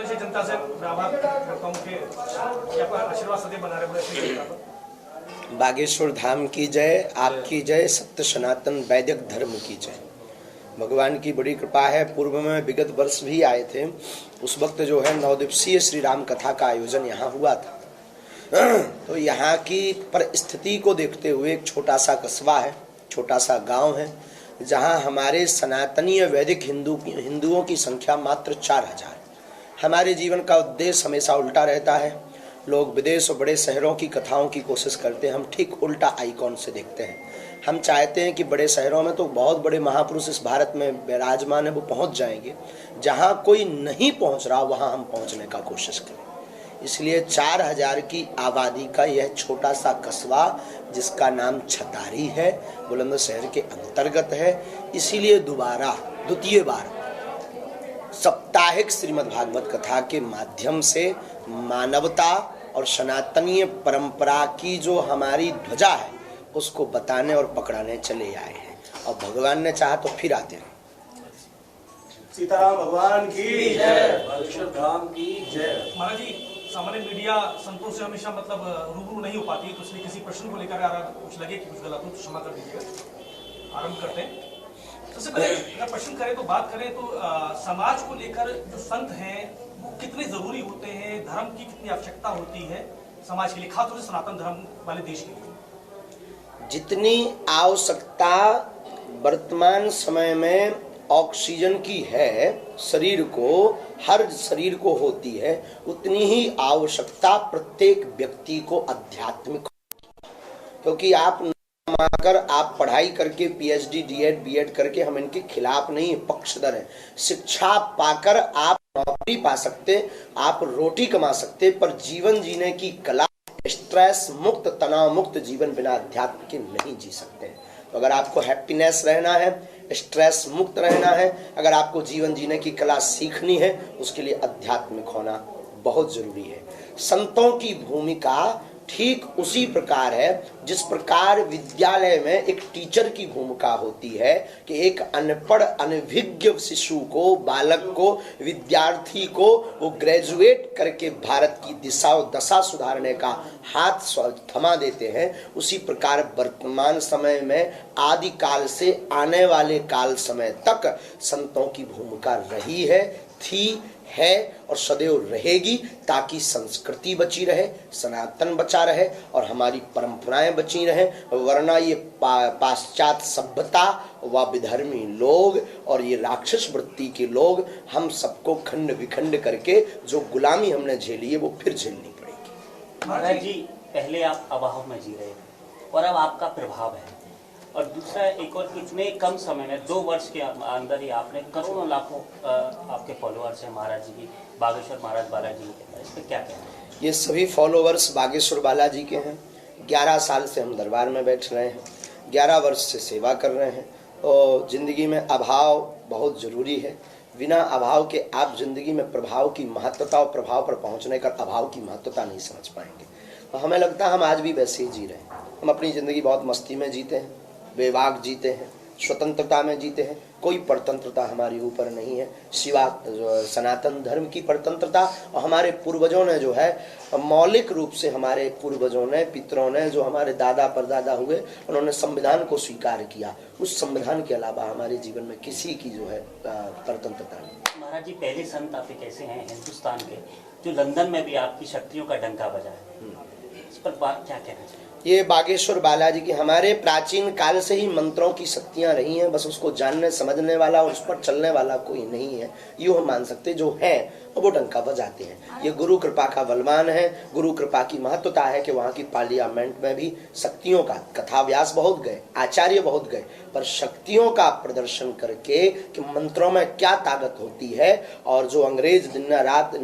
प्रदेश की जनता से आभार करता हूँ कि आपका आशीर्वाद सदैव बना रहे। बागेश्वर धाम की जय, आपकी जय, सत्य सनातन वैदिक धर्म की जय। भगवान की बड़ी कृपा है। पूर्व में विगत वर्ष भी आए थे, उस वक्त जो है 9 दिवसीय श्री राम कथा का आयोजन यहाँ हुआ था। तो यहाँ की परिस्थिति को देखते हुए एक छोटा सा कस्बा है, छोटा सा गांव है, जहाँ हमारे सनातनीय वैदिक हिंदुओं की संख्या मात्र 4000। हमारे जीवन का उद्देश्य हमेशा उल्टा रहता है। लोग विदेश और बड़े शहरों की कथाओं की कोशिश करते हैं, हम ठीक उल्टा आइकॉन से देखते हैं। हम चाहते हैं कि बड़े शहरों में तो बहुत बड़े महापुरुष इस भारत में विराजमान है, वो पहुंच जाएंगे। जहां कोई नहीं पहुंच रहा वहां हम पहुंचने का कोशिश करें। इसलिए 4000 की आबादी का यह छोटा सा कस्बा, जिसका नाम छतारी है, बुलंदशहर के अंतर्गत है। इसीलिए द्वितीय बार साप्ताहिक श्रीमद् भागवत कथा के माध्यम से मानवता और सनातनीय परंपरा की जो हमारी ध्वजा है उसको बताने और पकड़ाने चले आए हैं, और भगवान ने चाहा तो फिर आते हैं। सीताराम भगवान की जय, बागेश्वर धाम की जय। महाराज जी, सामान्य मीडिया संतों से हमेशा मतलब रूबरू नहीं हो पाती है, तो इसलिए किसी प्रश्न को लेकर कुछ लगे कि कुछ गलत हो तो क्षमा कर दीजिएगा। आरंभ करते हैं। सबसे पहले अगर प्रश्न करें तो बात करें तो समाज को लेकर जो संत हैं वो कितने जरूरी होते हैं, धर्म की कितनी आवश्यकता होती है समाज के लिए, खासतौर से सनातन धर्म वाले देश के लिए? जितनी आवश्यकता वर्तमान समय में ऑक्सीजन की है शरीर को, हर शरीर को होती है, उतनी ही आवश्यकता प्रत्येक व्यक्ति को आध्यात्मिक। क्योंकि आप पढ़ाई करके पीएचडी डीएड बीएड करके, हम इनके खिलाफ नहीं, पक्षधर हैं। शिक्षा पाकर आप नौकरी पा सकते, आप रोटी कमा सकते, पर जीवन जीने की कला, स्ट्रेस मुक्त तनाव मुक्त जीवन बिना अध्यात्म के नहीं जी सकते। तो अगर आपको हैप्पीनेस रहना है, स्ट्रेस मुक्त रहना है, अगर आपको जीवन जीने की कला सीखनी है, उसके लिए आध्यात्मिक होना बहुत जरूरी है। संतों की भूमिका ठीक उसी प्रकार है जिस प्रकार विद्यालय में एक टीचर की भूमिका होती है कि एक अनपढ़ अनभिज्ञ शिशु को, बालक को, विद्यार्थी को वो ग्रेजुएट करके भारत की दिशा और दशा सुधारने का हाथ थमा देते हैं। उसी प्रकार वर्तमान समय में आदि काल से आने वाले काल समय तक संतों की भूमिका रही है, थी, है और सदैव रहेगी, ताकि संस्कृति बची रहे, सनातन बचा रहे और हमारी परंपराएं बची रहे। वरना ये पाश्चात्य सभ्यता व विधर्मी लोग और ये राक्षस वृत्ति के लोग हम सबको खंड विखंड करके जो गुलामी हमने झेली है वो फिर झेलनी पड़ेगी। महाराज जी, पहले आप अभाव में जी रहे थे और अब आपका प्रभाव है, और दूसरा एक और इतने कम समय में 2 वर्ष के अंदर ही आपने करोड़ों लाखों आपके फॉलोअर्स हैं महाराज जी की, बागेश्वर महाराज बालाजी के, इस पर क्या कहना है? ये सभी फॉलोअर्स बागेश्वर बालाजी के हैं। 11 साल से हम दरबार में बैठ रहे हैं, 11 वर्ष से सेवा कर रहे हैं। और जिंदगी में अभाव बहुत जरूरी है। बिना अभाव के आप जिंदगी में प्रभाव की महत्वता और प्रभाव पर पहुंचने का अभाव की महत्वता नहीं समझ पाएंगे। तो हमें लगता है हम आज भी वैसे ही जी रहे हैं। हम अपनी जिंदगी बहुत मस्ती में जीते हैं, बेवाक जीते हैं, स्वतंत्रता में जीते हैं। कोई परतंत्रता हमारे ऊपर नहीं है सिवा सनातन धर्म की परतंत्रता। और हमारे पूर्वजों ने जो है मौलिक रूप से, हमारे पूर्वजों ने, पितरों ने, जो हमारे दादा परदादा हुए, उन्होंने संविधान को स्वीकार किया। उस संविधान के अलावा हमारे जीवन में किसी की जो है परतंत्रता नहीं। महाराज जी, पहले संत आप एक ऐसे हैं हिंदुस्तान के जो लंदन में भी आपकी शक्तियों का डंका बजा है, इस पर बात क्या कहना चाहिए? ये बागेश्वर बालाजी की हमारे प्राचीन काल से ही मंत्रों की शक्तियां रही हैं, बस उसको जानने समझने वाला और उस पर चलने वाला कोई नहीं है। यूँ हम मान सकते जो है वो डंका बजाते हैं। ये गुरु कृपा का बलवान है। गुरु कृपा की महत्वता है कि वहाँ की पार्लियामेंट में भी शक्तियों का कथा व्यास बहुत गए, आचार्य बहुत गए, पर शक्तियों का प्रदर्शन करके कि मंत्रों में क्या ताकत होती है। और जो अंग्रेज दिन रात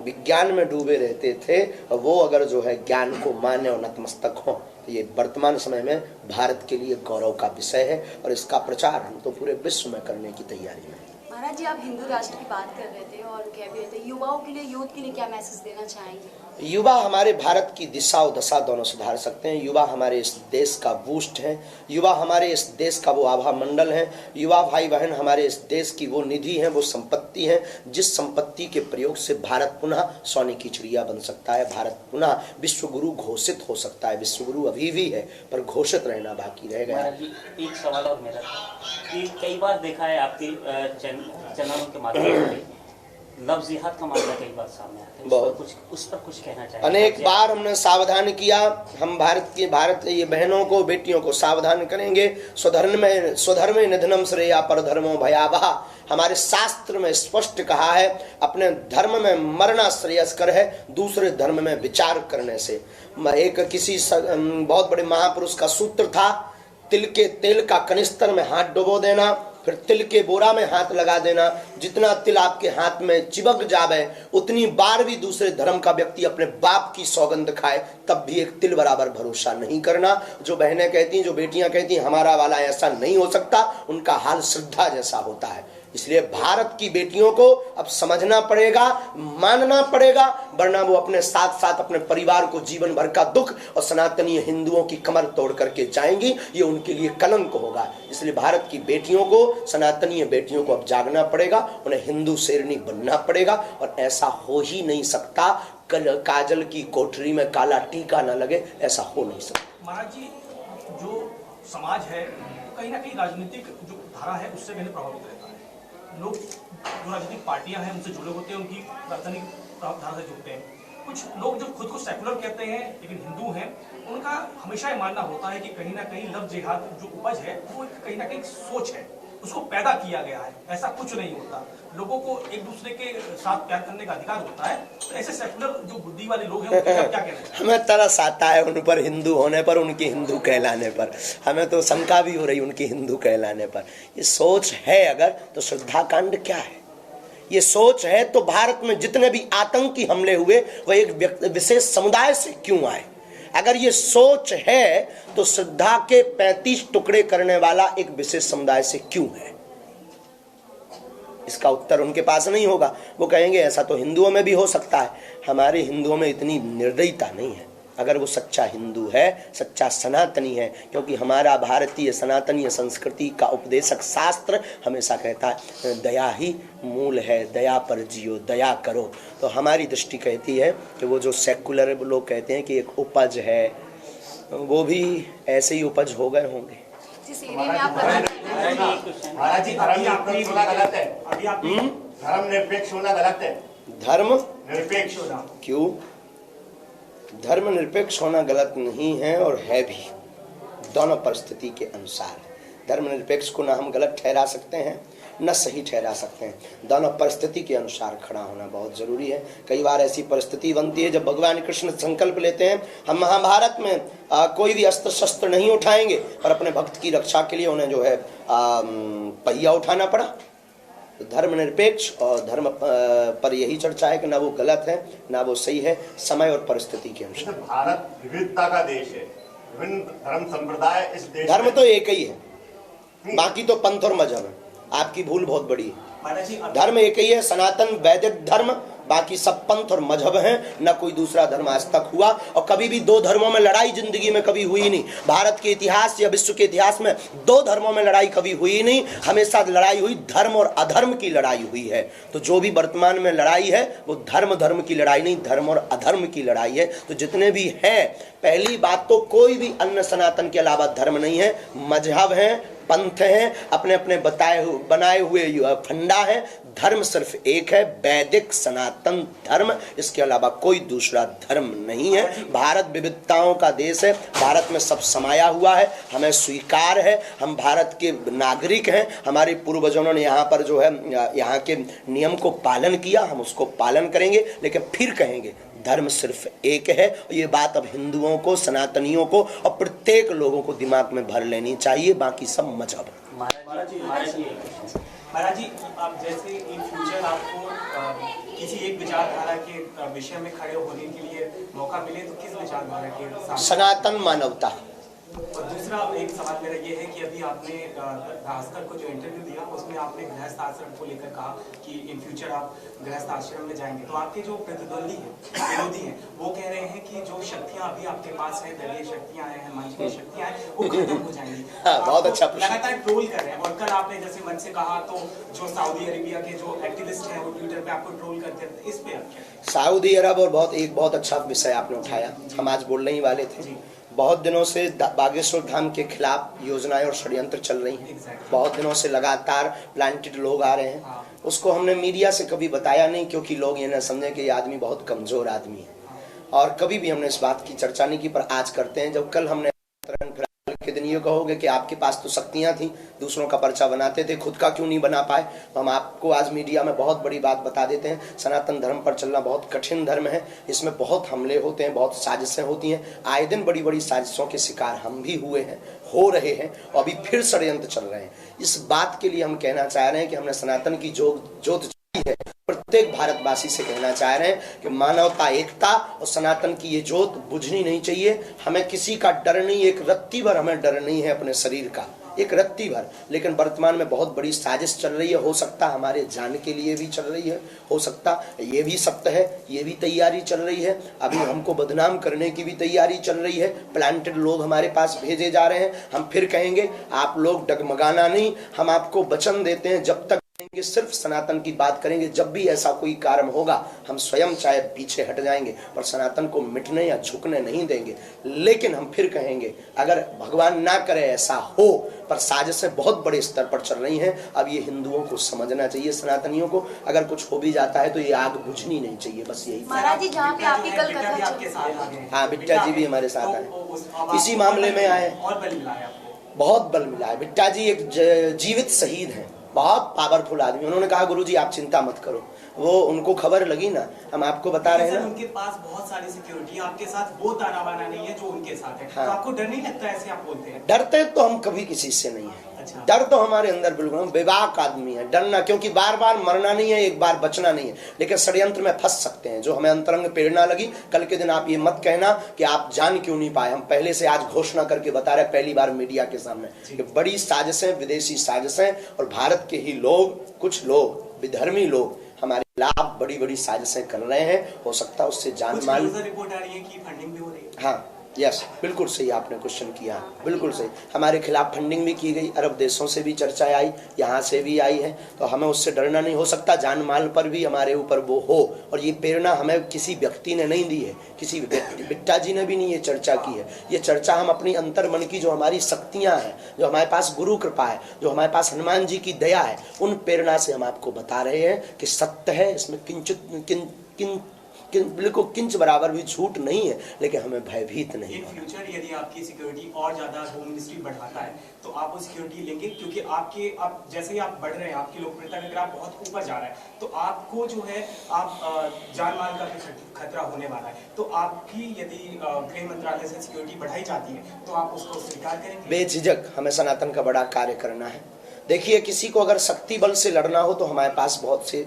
विज्ञान में डूबे रहते थे, वो अगर जो है ज्ञान को माने और नतमस्तक हो, तो ये वर्तमान समय में भारत के लिए गौरव का विषय है। और इसका प्रचार हम तो पूरे विश्व में करने की तैयारी में हैं। महाराज जी, आप हिंदू राष्ट्र की बात कर रहे थे और कह भी रहे थे, युवाओं के लिए, यूथ के लिए क्या मैसेज देना चाहेंगे? युवा हमारे भारत की दिशा और दशा दोनों सुधार सकते हैं। युवा हमारे इस देश का बूस्ट है। युवा हमारे इस देश का वो आभा मंडल है। युवा भाई बहन हमारे इस देश की वो निधि है, वो संपत्ति है, जिस संपत्ति के प्रयोग से भारत पुनः सोने की चिड़िया बन सकता है। भारत पुनः विश्व गुरु घोषित हो सकता है। विश्व गुरु अभी भी है, पर घोषित रहना बाकी रह गया। महाराज जी, एक सवाल और मेरा कि कई बार देखा है आपके चैनलों के माध्यम से लव जिहाद का मामला कई बार सामने आता है। बहुत उस पर कुछ कहना चाहिए? अनेक बार हमने सावधान किया। हम भारत ये बहनों को, बेटियों को सावधान करेंगे। स्वधर्म निधनम श्रेया परधर्मो भयावह। हमारे शास्त्र में स्पष्ट कहा है, अपने धर्म में मरना श्रेयस्कर है दूसरे धर्म में विचार करने से। एक किसी बहुत बड़े महापुरुष का सूत्र था, तिल के तेल का कनिस्तर में हाथ डुबो देना, फिर तिल के बोरा में हाथ लगा देना। जितना तिल आपके हाथ में चिपक जावे उतनी बार भी दूसरे धर्म का व्यक्ति अपने बाप की सौगंध खाए तब भी एक तिल बराबर भरोसा नहीं करना। जो बहनें कहती, जो बेटियां कहती हमारा वाला ऐसा नहीं हो सकता, उनका हाल श्रद्धा जैसा होता है। इसलिए भारत की बेटियों को अब समझना पड़ेगा, मानना पड़ेगा, वरना वो अपने साथ साथ अपने परिवार को जीवन भर का दुख और सनातनी हिंदुओं की कमर तोड़ करके जाएंगी। ये उनके लिए कलंक होगा। इसलिए भारत की बेटियों को, सनातनी बेटियों को अब जागना पड़ेगा, उन्हें हिंदू शेरनी बनना पड़ेगा। और ऐसा हो ही नहीं सकता, काजल की कोठरी में काला टीका न लगे, ऐसा हो नहीं सकता। महाराज जी, जो समाज है कहीं ना कहीं राजनीतिक जो धारा है उससे कहीं प्रभावित रहता है। लोग जो राजनीतिक पार्टियां हैं उनसे जुड़े होते हैं, उनकी राजनीतिक धारा से जुड़ते हैं। कुछ लोग जो खुद को सेकुलर कहते हैं लेकिन हिंदू हैं, उनका हमेशा ये मानना होता है कि कहीं ना कहीं लव जिहाद जो उपज है वो कहीं ना कहीं सोच है, उसको पैदा किया गया है। ऐसा कुछ नहीं होता। लोगों को एक दूसरे के साथ प्यार करने का अधिकार होता है। तो ऐसे सेकुलर जो बुद्धि वाले लोग हैं उनके क्या कहना है? हमें तरस आता है उन पर हिंदू होने पर, उनकी हिंदू कहलाने पर। हमें तो शंका भी हो रही उनकी हिंदू कहलाने पर। ये सोच है अगर, तो श्रद्धा कांड क्या है? ये सोच है तो भारत में जितने भी आतंकी हमले हुए वह एक विशेष समुदाय से क्यों आए? अगर ये सोच है तो श्रद्धा के 35 टुकड़े करने वाला एक विशेष समुदाय से क्यों है? इसका उत्तर उनके पास नहीं होगा। वो कहेंगे ऐसा तो हिंदुओं में भी हो सकता है। हमारे हिंदुओं में इतनी निर्दयता नहीं है। अगर वो सच्चा हिंदू है, सच्चा सनातनी है, क्योंकि हमारा भारतीय सनातनीय संस्कृति का उपदेशक शास्त्र हमेशा कहता है दया ही मूल है, दया पर जियो, दया करो। तो हमारी दृष्टि कहती है कि वो जो सेकुलर लोग कहते हैं कि एक उपज है, वो भी ऐसे ही उपज हो गए होंगे। जिस एरिया में आप रहते हैं, महाराज जी, धर्मनिरपेक्ष होना गलत है। धर्मनिरपेक्ष होना गलत है। धर्म निरपेक्ष होना क्यों? धर्मनिरपेक्ष होना गलत नहीं है और है भी, दोनों परिस्थिति के अनुसार। धर्मनिरपेक्ष को ना हम गलत ठहरा सकते हैं न सही ठहरा सकते हैं। दोनों परिस्थिति के अनुसार खड़ा होना बहुत जरूरी है। कई बार ऐसी परिस्थिति बनती है जब भगवान कृष्ण संकल्प लेते हैं, हम महाभारत में कोई भी अस्त्र शस्त्र नहीं उठाएंगे, पर अपने भक्त की रक्षा के लिए उन्हें जो है पहिया उठाना पड़ा। तो धर्मनिरपेक्ष और धर्म पर यही चर्चा है कि ना वो गलत है ना वो सही है, समय और परिस्थिति के अनुसार। भारत विविधता का देश है, विभिन्न धर्म संप्रदाय इस देश। धर्म तो एक ही है, बाकी तो पंथ और मजहब है। आपकी भूल बहुत बड़ी है। धर्म एक ही है, सनातन वैदिक धर्म, बाकी सब पंथ और मजहब हैं। न कोई दूसरा धर्म आज तक हुआ, और कभी भी दो धर्मों में लड़ाई जिंदगी में कभी हुई नहीं। भारत के इतिहास या विश्व के इतिहास में दो धर्मों में लड़ाई कभी हुई नहीं। हमेशा लड़ाई हुई धर्म और अधर्म की लड़ाई हुई है। तो जो भी वर्तमान में लड़ाई है वो धर्म की लड़ाई नहीं, धर्म और अधर्म की लड़ाई है। तो जितने भी हैं, पहली बात तो कोई भी अन्य सनातन के अलावा धर्म नहीं है, मजहब है, पंथ हैं, अपने अपने बनाए हुए फंडा है। धर्म सिर्फ एक है, वैदिक सनातन धर्म, इसके अलावा कोई दूसरा धर्म नहीं है। भारत विविधताओं का देश है, भारत में सब समाया हुआ है, हमें स्वीकार है, हम भारत के नागरिक हैं। हमारे पूर्वजों ने यहाँ पर जो है यहाँ के नियम को पालन किया, हम उसको पालन करेंगे। लेकिन फिर कहेंगे धर्म सिर्फ एक है। ये बात अब हिंदुओं को, सनातनियों को और प्रत्येक लोगों को दिमाग में भर लेनी चाहिए, बाकी सब मजहब। महाराज जी, आप जैसे इन फ्यूचर आपको किसी एक विचारधारा के विषय में खड़े होने के लिए मौका मिले तो किस विचारधारा के साथ? सनातन मानवता, और दूसरा एक सवाल मेरा ये है कि अभी आपने भास्कर को जो इंटरव्यू दिया उसमें आपने गृहस्थ आश्रम को लेकर कहा कि इन फ्यूचर आप गृहस्थ आश्रम में जाएंगे, तो आपके जो प्रतिद्वंदी हैं, विरोधी हैं, वो कह रहे हैं कि जो शक्तियां अभी आपके पास है, दलीय शक्तियां हैं, मंच की शक्तियां हैं, वो खत्म हो जाएंगी। बहुत अच्छा प्रश्न। लगातार ट्रोल कर रहे हैं और कल आपने जैसे मंच से कहा तो जो सऊदी अरेबिया के जो एक्टिविस्ट हैं वो ट्विटर पे आपको ट्रोल करते हैं, इस पे आप क्या? सऊदी अरब और एक बहुत अच्छा विषय आपने उठाया, हम आज बोलने ही वाले थे। बहुत दिनों से बागेश्वर धाम के खिलाफ योजनाएं और षड्यंत्र चल रही हैं। बहुत दिनों से लगातार प्लांटेड लोग आ रहे हैं। उसको हमने मीडिया से कभी बताया नहीं, क्योंकि लोग ये न समझे कि ये आदमी बहुत कमजोर आदमी है, और कभी भी हमने इस बात की चर्चा नहीं की, पर आज करते हैं। जब कल हमने के दिन ये कहोगे कि आपके पास तो शक्तियां थी, दूसरों का पर्चा बनाते थे, खुद का क्यों नहीं बना पाए, तो हम आपको आज मीडिया में बहुत बड़ी बात बता देते हैं। सनातन धर्म पर चलना बहुत कठिन धर्म है, इसमें बहुत हमले होते हैं, बहुत साजिशें होती हैं। आए दिन बड़ी बड़ी साजिशों के शिकार हम भी हुए हैं, हो रहे हैं, और अभी फिर षड्यंत्र चल रहे हैं। इस बात के लिए हम कहना चाह रहे हैं कि हमने सनातन की जोत है, प्रत्येक भारतवासी से कहना चाह रहे हैं कि मानवता, एकता और सनातन की ये जोत बुझनी नहीं चाहिए। हमें किसी का डर नहीं, एक रत्ती भर हमें डर नहीं है अपने शरीर का, एक रत्ती भर। लेकिन वर्तमान में बहुत बड़ी साजिश चल रही है, हो सकता हमारे जान के लिए भी चल रही है, हो सकता ये भी सत्य है, ये भी तैयारी चल रही है। अभी हमको बदनाम करने की भी तैयारी चल रही है, प्लांटेड लोग हमारे पास भेजे जा रहे हैं। हम फिर कहेंगे आप लोग डगमगाना नहीं, हम आपको वचन देते हैं जब तक सिर्फ सनातन की बात करेंगे। जब भी ऐसा कोई कारण होगा हम स्वयं चाहे पीछे हट जाएंगे, पर सनातन को मिटने या झुकने नहीं देंगे। लेकिन हम फिर कहेंगे अगर भगवान ना करे ऐसा हो, पर साजिशें बहुत बड़े स्तर पर चल रही हैं। अब ये हिंदुओं को समझना चाहिए, सनातनियों को, अगर कुछ हो भी जाता है तो ये आग बुझनी नहीं चाहिए, बस यही। महाराज जी जहाँ पे आपकी कल कथा, हाँ, बिट्टा जी भी हमारे साथ आए, इसी मामले में आए, और बल मिला है आपको? बहुत बल मिला है। बिट्टा जी एक जीवित शहीद हैं, बहुत पावरफुल आदमी। उन्होंने कहा गुरुजी आप चिंता मत करो, वो उनको खबर लगी ना, हम आपको बता रहे हैं ना, उनके पास बहुत सारी सिक्योरिटी, आपके साथ वो ताना बाना नहीं है जो उनके साथ है। हाँ। तो आपको डर नहीं लगता ऐसे आप बोलते हैं? डरते तो हम कभी किसी से नहीं है। अच्छा। डर तो हमारे अंदर बिल्कुल, हम बेबाक आदमी है। डरना, क्योंकि बार बार मरना नहीं है, एक बार बचना नहीं है, लेकिन षड्यंत्र में फंस सकते हैं। जो हमें अंतरंग प्रेरणा लगी, कल के दिन आप ये मत कहना कि आप जान क्यों नहीं पाए। हम पहले से आज घोषणा करके बता रहे, पहली बार मीडिया के सामने, कि बड़ी साजिशें, विदेशी साजिशें, और भारत के ही लोग, कुछ लोग, विधर्मी लोग हमारे खिलाफ बड़ी बड़ी साजिशें कर रहे हैं। हो सकता है उससे जान माल। रिपोर्ट आ रही है कि फंडिंग भी हो रही है। हाँ, यस, बिल्कुल सही आपने क्वेश्चन किया, बिल्कुल सही। हमारे खिलाफ फंडिंग भी की गई, अरब देशों से भी चर्चा आई, यहाँ से भी आई है, तो हमें उससे डरना नहीं। हो सकता जान माल पर भी हमारे ऊपर वो हो, और ये प्रेरणा हमें किसी व्यक्ति ने नहीं दी है, किसी बिट्टा जी ने भी नहीं ये चर्चा की है। ये चर्चा हम अपनी अंतर मन की, जो हमारी शक्तियाँ हैं, जो हमारे पास गुरु कृपा है, जो हमारे पास हनुमान जी की दया है, उन प्रेरणा से हम आपको बता रहे हैं कि सत्य है, इसमें बिल्कुल किंच बराबर भी झूठ नहीं है, लेकिन हमें भयभीत नहीं इन होना। फ्यूचर यदि आपकी सिक्योरिटी और ज्यादा होम मिनिस्ट्री बढ़ाता है तो आप वो सिक्योरिटी लेंगे? क्योंकि आप जैसे ही आप बढ़ रहे हैं, आपकी लोकप्रियता का ग्राफ बहुत ऊपर जा रहा है, तो आपको जो है आप जान माल का भी खतरा होने वाला है। तो आपकी यदि गृह मंत्रालय से सिक्योरिटी बढ़ाई जाती है तो आप उसको स्वीकार करेंगे? बेझिझक हमें सनातन का बड़ा कार्य करना है। देखिए, किसी को अगर शक्ति बल से लड़ना हो तो हमारे पास बहुत से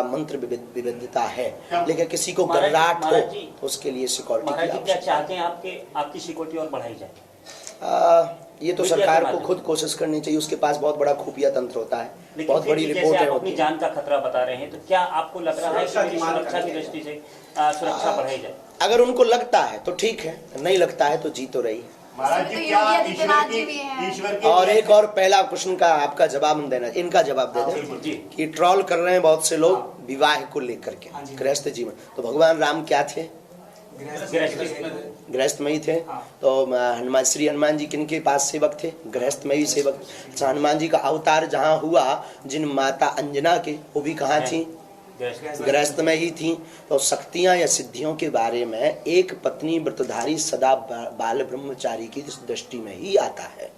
मंत्र विविधता है, लेकिन किसी को गर्राट हो तो उसके लिए सिक्योरिटी की आवश्यकता। क्या चाहते हैं आपकी सिक्योरिटी और बढ़ाई जाए? ये तो सरकार को खुद कोशिश करनी चाहिए, उसके पास बहुत बड़ा खुफिया तंत्र होता है, बहुत बड़ी रिपोर्टें होती अपनी है। जान का खतरा बता रहे हैं, तो क्या आपको लग रहा है कि सुरक्षा की दृष्टि से सुरक्षा बढ़ाई जाए? अगर उनको लगता है तो ठीक है, नहीं लगता है तो जी तो रही। महाराज जी, तो क्या योगी आदित्यनाथ जी भी हैं। ईश्वर के और एक और पहला क्वेश्चन का आपका जवाब देना, इनका जवाब दे दें कि ट्रोल कर रहे हैं बहुत से लोग विवाह को लेकर के, गृहस्थ जीवन। तो भगवान राम क्या थे? गृहस्थ में ही थे। तो श्री हनुमान जी किनके पास सेवक थे? गृहस्थ में ही सेवक। हनुमान जी का अवतार जहाँ हुआ, जिन माता अंजना के, वो भी कहाँ थी? गृहस्थ में ही थी। तो शक्तियां या सिद्धियों के बारे में एक पत्नी व्रतधारी सदा बाल ब्रह्मचारी की दृष्टि में ही आता है।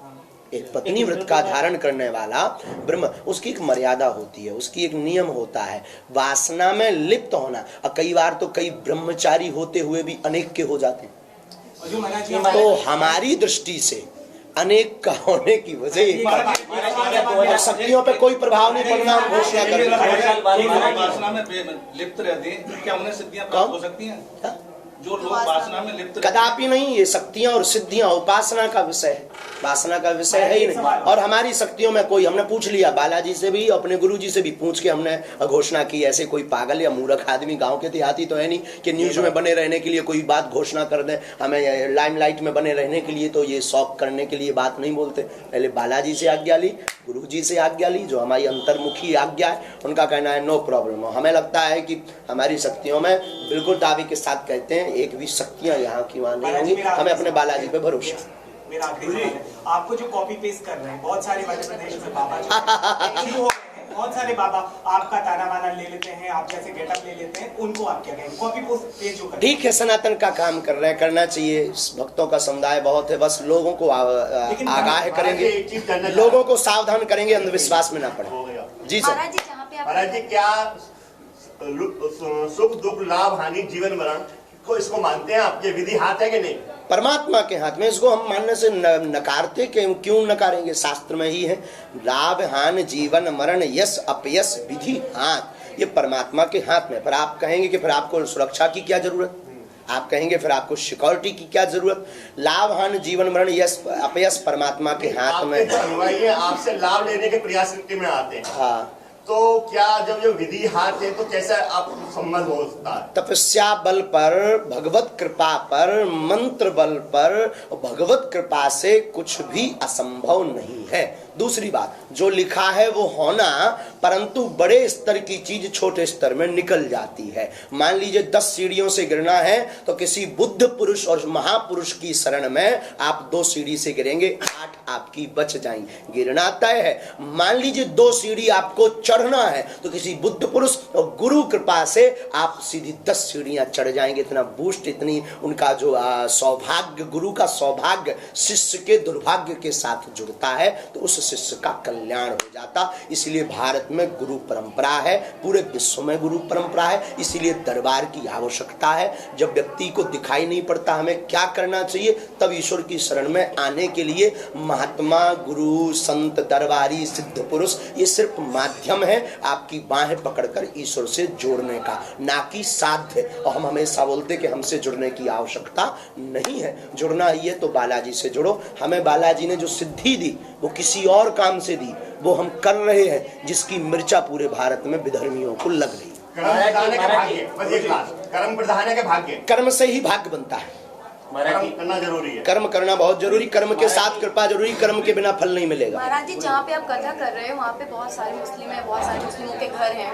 एक पत्नी व्रत का धारण करने वाला ब्रह्म, उसकी एक मर्यादा होती है, उसकी एक नियम होता है। वासना में लिप्त होना, और कई बार तो कई ब्रह्मचारी होते हुए भी अनेक के हो जाते हैं। तो हमारी दृष्टि से अनेक का होने की वजह शक्तियों पे कोई प्रभाव नहीं पड़ना, हम घोषणा करेंगे। वासना में लिप्त रहते हैं, क्या उन्हें सिद्धियां प्राप्त हो सकती हैं? जो लोग वासना में लिप्त कदापि नहीं। ये शक्तियां और सिद्धियां उपासना का विषय है, वासना का विषय है ही नहीं। और हमारी शक्तियों में कोई, हमने पूछ लिया बालाजी से भी, अपने गुरु जी से भी पूछ के हमने घोषणा की। ऐसे कोई पागल या मूर्ख आदमी गांव के देहाती तो है नहीं कि न्यूज में बने रहने के लिए कोई बात घोषणा कर दे। हमें लाइमलाइट में बने रहने के लिए तो ये शौक करने के लिए बात नहीं बोलते। पहले बालाजी से आज्ञा ली, गुरु जी से आज्ञा ली, जो हमारी अंतर्मुखी आज्ञा है। उनका कहना है नो प्रॉब्लम। हमें लगता है कि हमारी शक्तियों में बिल्कुल दावे के साथ कहते हैं एक भी शक्तियां यहाँ की वहां नहीं होंगी। हमें अपने बालाजी पे भरोसा। मेरा आखिरी सवाल है, आपको जो कॉपी पेस्ट कर रहे हैं बहुत सारे मध्य प्रदेश में बाबा शुरू हो गए हैं, बहुत सारे बाबा आपका ताना बाना ले लेते हैं, आप जैसे गेटअप ले लेते हैं, उनको आप क्या कहेंगे? कॉपी पेस्ट जो कर ठीक है, सनातन का काम कर रहे हैं, करना चाहिए। भक्तों का समुदाय बहुत है, बस लोगों को आगाह करेंगे, लोगों को सावधान करेंगे, अंधविश्वास में ना पड़े। जी सर। महाराज जी जहाँ पे आप महाराज जी, क्या सुख दुख लाभ हानि जीवन मरण को इसको मानते हैं? आपके विधि हाथ है कि नहीं? परमात्मा के हाथ में। इसको हम मानने से नकारते क्यों नकारेंगे? शास्त्र में ही है, लाभ हानि जीवन मरण यश अपयश विधि हाथ, ये परमात्मा के हाथ में। पर आप कहेंगे कि फिर आपको सुरक्षा की क्या जरूरत, आप कहेंगे फिर आपको सिक्योरिटी की क्या जरूरत? लाभ हानि जीवन मरण यश अपयश परमात्मा के हाथ में। आपसे लाभ लेने के प्रयास में आते हैं। हाँ, तो क्या जब जो विधि हाथ है तो कैसा आप संबंध हो सकता है? तपस्या बल पर, भगवत कृपा पर, मंत्र बल पर, भगवत कृपा से कुछ भी असंभव नहीं है। दूसरी बात, जो लिखा है वो होना, परंतु बड़े स्तर की चीज छोटे स्तर में निकल जाती है। मान लीजिए 10 सीढ़ियों से गिरना है तो किसी बुद्ध पुरुष और महापुरुष की शरण में आप 2 सीढ़ी से गिरेंगे, 8 आपकी बच जाएंगी, गिरना तय है। मान लीजिए 2 सीढ़ी आपको चढ़ना है तो किसी बुद्ध पुरुष और गुरु कृपा से आप सीधी 10 सीढ़ियां चढ़ जाएंगे। इतना बूस्ट, इतनी उनका जो सौभाग्य, गुरु का सौभाग्य शिष्य के दुर्भाग्य के साथ जुड़ता है तो उस शिष्य का कल्याण हो जाता। इसलिए भारत में गुरु परंपरा है, पूरे विश्व में गुरु परंपरा है, इसीलिए दरबार की आवश्यकता है। जब व्यक्ति को दिखाई नहीं पड़ता हमें क्या करना चाहिए, तब ईश्वर की शरण में आने के लिए महात्मा, गुरु, संत, दरबारी, सिद्ध पुरुष ये सिर्फ माध्यम है आपकी बाहें पकड़कर ईश्वर से जोड़ने का, ना कि साध्य। और हम हमेशा बोलते कि हमसे जुड़ने की आवश्यकता नहीं है। जुड़ना ही है तो बालाजी से जुड़ो। हमें बालाजी ने जो सिद्धि दी वो किसी और काम से दी, वो हम कर रहे हैं, जिसकी मिर्चा पूरे भारत में विधर्मियों को लग रही। कर्म प्रधान के भाग्य, कर्म से ही भाग्य बनता है। कर्म करना जरूरी है, कर्म करना बहुत जरूरी, कर्म के साथ कृपा जरूरी, कर्म के बिना फल नहीं मिलेगा। महाराज जी जहाँ पे आप कथा कर रहे हो वहाँ पे बहुत सारे मुस्लिम हैं, बहुत सारे मुस्लिमों के घर हैं,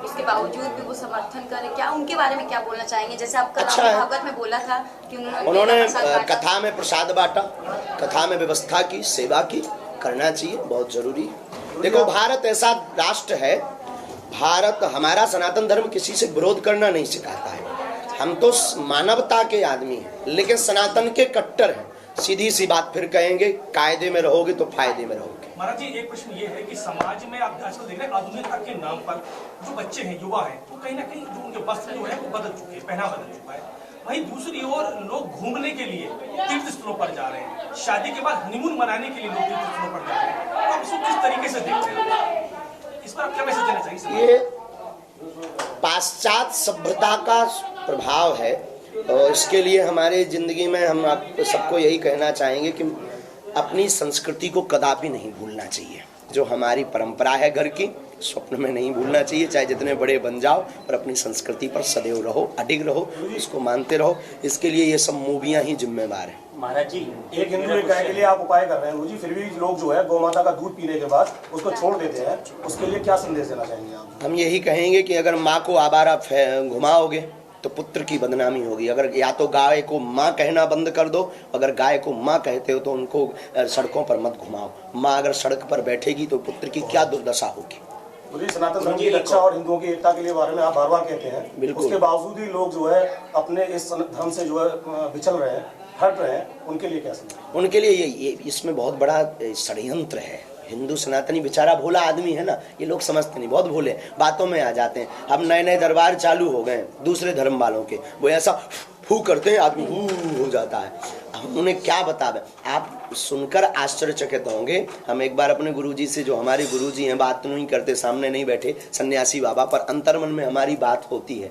इसके बावजूद भी वो समर्थन करें, क्या उनके बारे में क्या बोलना चाहेंगे? जैसे आप अच्छा है। भागवत में बोला था कि उन्होंने कथा में प्रसाद बांटा, कथा में व्यवस्था की, सेवा की, करना चाहिए, बहुत जरूरी। देखो भारत ऐसा राष्ट्र है, भारत, हमारा सनातन धर्म किसी से विरोध करना नहीं सिखाता है। हम तो मानवता के आदमी हैं, लेकिन सनातन के कट्टर हैं। सीधी सी बात फिर कहेंगे, कायदे में रहोगे तो फायदे में रहोगे। महाराज जी एक प्रश्न ये है कि समाज में आप आजकल देख रहे हैं आधुनिकता के नाम पर जो बच्चे हैं, युवा हैं, तो कहीं ना कहीं जो उनके वस्त्र जो है वो बदल चुके हैं, पहना बदल चुका है। वहीं दूसरी ओर लोग घूमने के लिए तीर्थ स्थलों पर जा रहे हैं, शादी के बाद हनीमून मनाने के लिए लोग तीर्थ स्थलों पर जा रहे हैं। तो आप इसको किस तरीके से देखते हैं? इस पर आप क्या मैसेज देना चाहिए? ये पाश्चात्य सभ्यता का प्रभाव है और इसके लिए हमारे जिंदगी में हम आप सबको यही कहना चाहेंगे कि अपनी संस्कृति को कदापि नहीं भूलना चाहिए। जो हमारी परंपरा है घर की, स्वप्न में नहीं भूलना चाहिए, चाहे जितने बड़े बन जाओ, और अपनी संस्कृति पर सदैव रहो, अडिग रहो, उसको मानते रहो। इसके लिए ये सब मूवियाँ ही जिम्मेवार है। महाराज जी एक हिंदू निकाय के लिए आप उपाय कर रहे हैं गुरुजी, फिर भी लोग जो है गौ माता का दूध पीने के बाद उसको छोड़ देते हैं, उसके लिए क्या संदेश देना चाहेंगे आप? हम यही कहेंगे कि अगर माँ को आवारा घुमाओगे तो पुत्र की बदनामी होगी। अगर या तो गाय को माँ कहना बंद कर दो, अगर गाय को माँ कहते हो तो उनको सड़कों पर मत घुमाओ। माँ अगर सड़क पर बैठेगी तो पुत्र की क्या दुर्दशा होगी। मुझे सनातन धर्म की रक्षा और हिंदुओं की एकता के लिए बारे में आप बार बार कहते हैं, बिल्कुल। उसके बावजूद ही लोग जो है अपने इस धर्म से जो है विचल रहे हैं, हट रहे हैं, उनके लिए क्या समझ? उनके लिए ये इसमें बहुत बड़ा षड्यंत्र है। हिंदू सनातनी बेचारा भोला आदमी है ना, ये लोग समझते नहीं, बहुत भोले, बातों में आ जाते हैं। अब नए नए दरबार चालू हो गए दूसरे धर्म वालों के, वो ऐसा फू करते हैं, आदमी फू हो जाता है। हम उन्हें क्या बतावें, आप सुनकर आश्चर्यचकित होंगे। हम एक बार अपने गुरुजी से, जो हमारे गुरुजी हैं, बात तो नहीं करते, सामने नहीं बैठे, सन्यासी बाबा, पर अंतर्मन में हमारी बात होती है।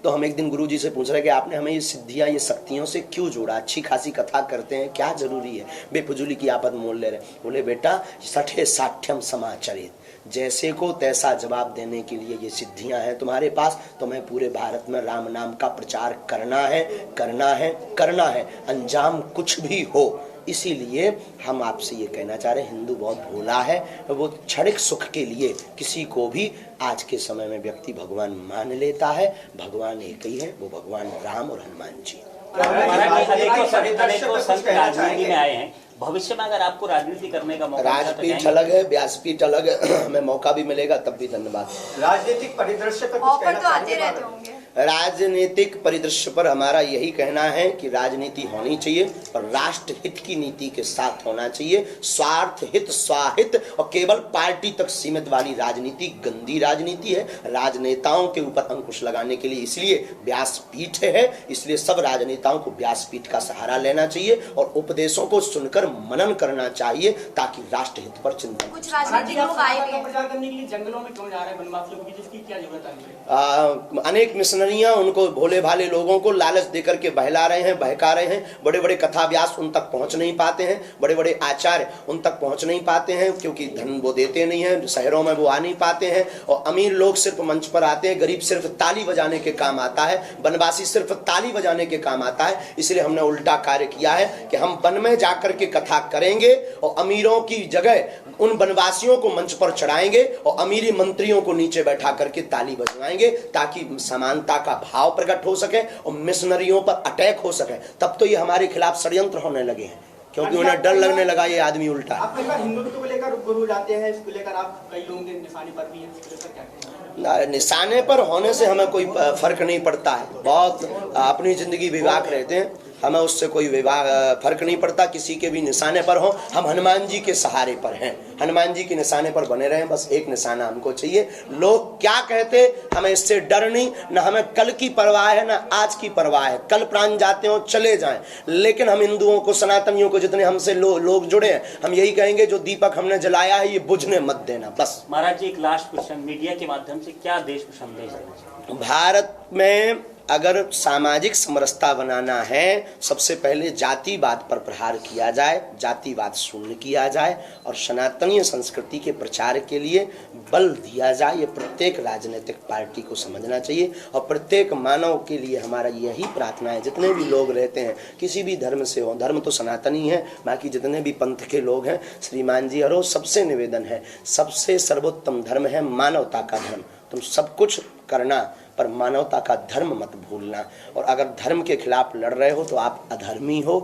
तो हम एक दिन गुरुजी से पूछ रहे कि आपने हमें ये सिद्धियां, ये शक्तियों से क्यों जोड़ा, अच्छी खासी कथा करते हैं, क्या जरूरी है, बेफजूली की आपत मोल ले रहे। बोले बेटा, सठे साठ्यम समाचरित, जैसे को तैसा जवाब देने के लिए ये सिद्धियां हैं तुम्हारे पास। तुम्हें पूरे भारत में राम नाम का प्रचार करना है, करना है, करना है, अंजाम कुछ भी हो। इसीलिए हम आपसे ये कहना चाह रहे हैं, हिंदू बहुत भोला है, वो क्षणिक सुख के लिए किसी को भी आज के समय में व्यक्ति भगवान मान लेता है। भगवान एक ही है, वो भगवान राम और हनुमान जी। अनेकों संत राजनीति में आए हैं, भविष्य में अगर आपको राजनीति करने का मौका, राजपीठ अलग है, व्यासपीठ अलग है, हमें मौका भी मिलेगा तब भी धन्यवाद। राजनीतिक परिदृश्य पर कुछ ऑफर कहना तो आते चाहेंगे? रहते होंगे। राजनीतिक परिदृश्य पर हमारा यही कहना है कि राजनीति होनी चाहिए, पर राष्ट्र हित की नीति के साथ होना चाहिए। स्वार्थ हित, स्वाहित और केवल पार्टी तक सीमित वाली राजनीति गंदी राजनीति है। राजनेताओं के ऊपर अंकुश लगाने के लिए इसलिए व्यासपीठ है, इसलिए सब राजनेताओं को व्यासपीठ का सहारा लेना चाहिए और उपदेशों को सुनकर मनन करना चाहिए, ताकि राष्ट्र हित पर चिंतन। कुछ राजनीतिक लोग आए भी हैं। प्रचार करने के लिए जंगलों में क्यों जा रहे हैं वनवासियों की, जिसकी क्या जरूरत है? अनेक मिशनरियां उनको, भोले भाले लोगों को लालच देकर के बहला रहे हैं, बहका रहे हैं। बड़े बड़े कथा व्यास उन तक पहुंच नहीं पाते हैं, बड़े बड़े आचार्य उन तक पहुंच नहीं पाते हैं, क्योंकि धन वो देते नहीं हैं, शहरों में वो आ नहीं पाते हैं। और अमीर लोग सिर्फ मंच पर आते हैं, गरीब सिर्फ ताली बजाने के काम आता है, वनवासी सिर्फ ताली बजाने के काम आता है। इसलिए हमने उल्टा कार्य किया है कि हम वन में जाकर के कथा करेंगे और अमीरों की जगह उन वनवासियों को मंच पर चढ़ाएंगे और अमीरी मंत्रियों को नीचे बैठा करके ताली बजवाएंगे, ताकि समानता का भाव प्रकट हो सके और मिशनरियों पर अटैक हो सके। तब तो ये हमारे खिलाफ षड्यंत्र होने लगे हैं, क्योंकि उन्हें डर लगने लगा ये आदमी उल्टा। आप कई बार हिंदुत्व को लेकर गुरु जाते हैं, इसको लेकर आप कई लोगों के निशाने पर भी हैं, इसको लेकर क्या कहेंगे? निशाने पर होने से हमें कोई फर्क नहीं पड़ता है। बहुत अपनी जिंदगी विवाक रहते हैं, हमें उससे कोई फर्क नहीं पड़ता, किसी के भी निशाने पर हो। हम हनुमान जी के सहारे पर हैं, हनुमान जी के निशाने पर बने रहें, बस एक निशाना हमको चाहिए। लोग क्या कहते हमें इससे डर नहीं, न हमें कल की परवाह है न आज की परवाह है। कल प्राण जाते हो चले जाएं, लेकिन हम हिंदुओं को, सनातनियों को, जितने हमसे लोग जुड़े हैं, हम यही कहेंगे जो दीपक हमने जलाया है ये बुझने मत देना, बस। महाराज जी, एक लास्ट क्वेश्चन, मीडिया के माध्यम से क्या देश को संदेश देना चाहिए? भारत में अगर सामाजिक समरसता बनाना है, सबसे पहले जातिवाद पर प्रहार किया जाए, जातिवाद शून्य किया जाए और सनातनीय संस्कृति के प्रचार के लिए बल दिया जाए। ये प्रत्येक राजनीतिक पार्टी को समझना चाहिए और प्रत्येक मानव के लिए हमारा यही प्रार्थना है, जितने भी लोग रहते हैं, किसी भी धर्म से हो, धर्म तो सनातनी है, बाकी जितने भी पंथ के लोग हैं, श्रीमान जी हरो, सबसे निवेदन है, सबसे सर्वोत्तम धर्म है मानवता का धर्म। तुम सब कुछ करना पर मानवता का धर्म मत भूलना। और अगर धर्म के खिलाफ लड़ रहे हो तो आप अधर्मी हो।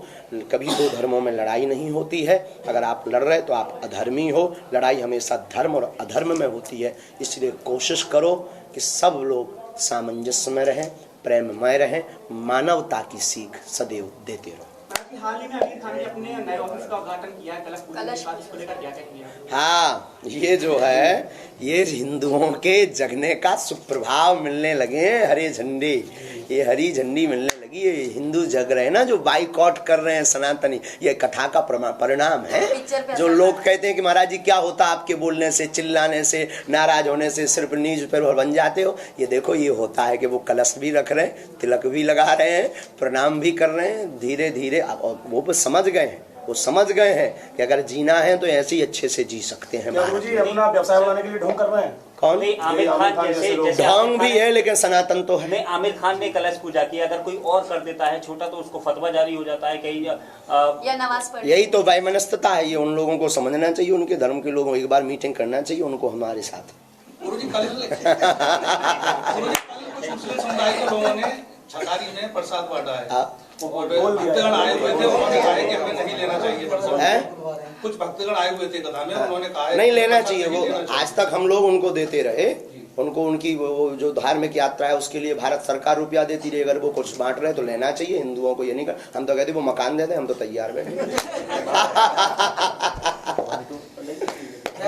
कभी दो धर्मों में लड़ाई नहीं होती है, अगर आप लड़ रहे तो आप अधर्मी हो। लड़ाई हमेशा धर्म और अधर्म में होती है। इसलिए कोशिश करो कि सब लोग सामंजस्य में रहें, प्रेममय रहें, मानवता की सीख सदैव देते रहो। हाल ही में आमिर खान ने अपने नए ऑफिस का उद्घाटन किया है, कलश पूजन के बाद, इसको लेकर क्या कहेंगे? हाँ, ये जो है ये हिंदुओं के जगने का सुप्रभाव मिलने लगे हैं, हरे झंडे, ये हरी झंडी मिलने लगी है। हिंदू जग रहे हैं ना, जो बाइकआउट कर रहे हैं सनातनी, ये कथा का परिणाम है। जो लोग कहते हैं कि महाराज जी क्या होता आपके बोलने से, चिल्लाने से, नाराज होने से, सिर्फ न्यूज पर बन जाते हो, ये देखो ये होता है कि वो कलश भी रख रहे हैं, तिलक भी लगा रहे हैं, प्रणाम भी कर रहे हैं। धीरे धीरे वो समझ गए हैं, वो समझ गए हैं कि अगर जीना है तो ऐसे ही अच्छे से जी सकते हैं। जी अपना व्यवसाय बनाने के लिए ढोंग कर रहे हैं। कौन? आमिर खान जैसे ढोंग भी है लेकिन सनातन तो है। आमिर खान ने कलश पूजा की, अगर कोई और कर देता है छोटा तो उसको फतवा जारी हो जाता है कहीं या नमाज पढ़। यही तो वैमनस्यता है, ये उन लोगों को समझना चाहिए, उनके धर्म के लोगों एक बार मीटिंग करना चाहिए उनको हमारे साथ। गुरुजी कल मुस्लिम समुदाय के लोगों ने छकारी में प्रसाद बांटा है, भक्तगण आए हुए थे, उन्होंने कहा कि हमें नहीं लेना चाहिए प्रसाद। कुछ भक्तगण आए हुए थे कथा में, उन्होंने कहा नहीं लेना चाहिए। वो आज तक हम लोग उनको देते रहे, उनको उनकी वो जो धार्मिक यात्रा है उसके लिए भारत सरकार रुपया देती रही। अगर वो कुछ बांट रहे तो लेना चाहिए, हिंदुओं को ये नहीं कर। हम तो कहते वो मकान देते, हम तो तैयार बैठे।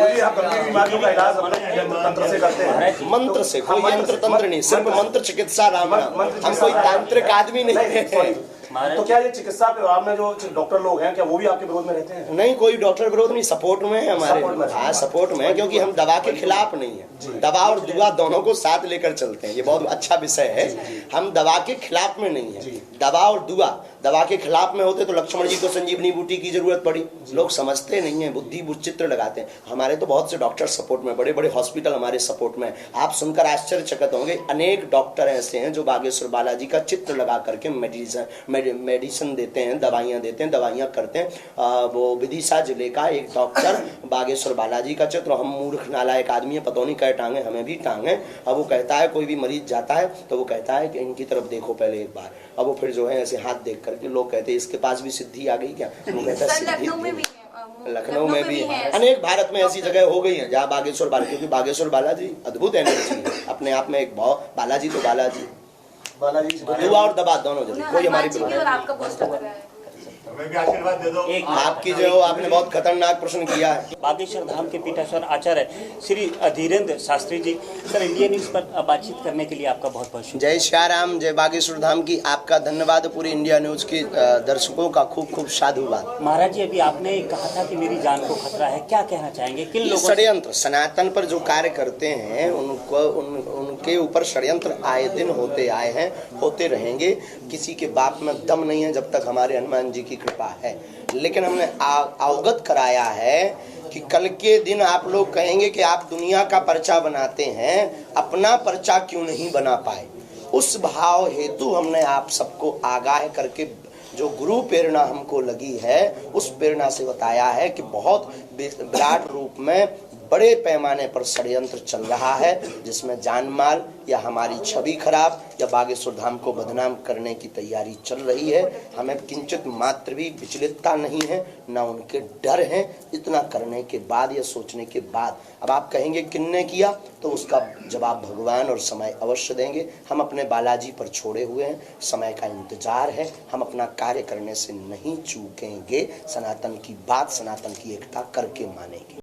मुझे आप गंभीर बीमारियों का इलाज तंत्र से करते हैं। मंत्र से, कोई यंत्र तंत्र नहीं, सिर्फ मंत्र चिकित्सा राम नाम। हम कोई तांत्रिक आदमी नहीं है। तो क्या ये चिकित्सा विभाग में जो डॉक्टर लोग हैं क्या वो भी आपके विरोध में रहते हैं? नहीं, कोई डॉक्टर विरोध नहीं, सपोर्ट में है हमारे। हाँ, सपोर्ट में है, क्योंकि हम दवा के खिलाफ नहीं है। दवा और दुआ दोनों को साथ लेकर चलते हैं, ये बहुत अच्छा विषय है। हम दवा के खिलाफ में नहीं है। दवा और दुआ, दवा के खिलाफ में होते तो लक्ष्मण जी को संजीवनी बूटी की जरूरत पड़ी। लोग समझते नहीं है, बुद्धि चित्र लगाते हैं। हमारे तो बहुत से डॉक्टर सपोर्ट में, बड़े बड़े हॉस्पिटल हमारे सपोर्ट में। आप सुनकर आश्चर्यचकित होंगे, अनेक डॉक्टर ऐसे हैं जो बागेश्वर बालाजी का चित्र लगा करके मेडिसिन देते हैं, दवाइयाँ देते हैं, दवाइयाँ करते हैं। वो विदिशा जिले का एक डॉक्टर बागेश्वर बालाजी का चित्र, हम मूर्ख नालायक आदमी है, पता नहीं क्या टांगे, हमें भी टांगे। अब वो कहता है, कोई भी मरीज जाता है तो वो कहता है कि इनकी तरफ देखो पहले एक बार। अब वो फिर जो है ऐसे हाथ देख करके लोग कहते हैं इसके पास भी सिद्धि आ गई क्या? वो कहता है लखनऊ में भी है, अनेक भारत में ऐसी जगह हो गई है जहाँ बागेश्वर बालाजी, क्योंकि बागेश्वर बालाजी अद्भुत एनर्जी है अपने आप में। एक बहुत बालाजी तो बालाजी दुआ और दबा दोनों जगह। कोई हमारी आशीर्वाद दे दो। आपकी जो आपने बहुत खतरनाक प्रश्न किया है। बागेश्वर धाम के पीठाश्वर आचार्य Shri Dhirendra Shastri ji, sir India news पर बातचीत करने के लिए आपका बहुत बहुत शुक्रिया। जय श्री राम, जय बागेश्वर धाम की आपका धन्यवाद। पूरी इंडिया न्यूज के दर्शकों का खूब खूब साधुवाद। महाराज जी, अभी आपने कहा था कि मेरी जान को खतरा है, क्या कहना चाहेंगे? किन लोगों षड्यंत्र सनातन पर जो कार्य करते हैं उनको उनके ऊपर षड्यंत्र आए दिन होते आए हैं, होते रहेंगे। किसी के बाप में दम नहीं है जब तक हमारे हनुमान जी की कृपा है। लेकिन हमने अवगत कराया है कि कल के दिन आप लोग कहेंगे कि आप दुनिया का पर्चा बनाते हैं, अपना पर्चा क्यों नहीं बना पाए। उस भाव हेतु हमने आप सबको आगाह करके जो गुरु प्रेरणा हमको लगी है उस प्रेरणा से बताया है कि बहुत विराट रूप में बड़े पैमाने पर षड्यंत्र चल रहा है, जिसमें जान माल या हमारी छवि खराब या बागेश्वर धाम को बदनाम करने की तैयारी चल रही है। हमें किंचित मात्र भी विचलितता नहीं है, न उनके डर हैं। इतना करने के बाद या सोचने के बाद अब आप कहेंगे किन्ने किया, तो उसका जवाब भगवान और समय अवश्य देंगे। हम अपने बालाजी पर छोड़े हुए हैं, समय का इंतजार है। हम अपना कार्य करने से नहीं चूकेंगे, सनातन की बात, सनातन की एकता करके मानेंगे।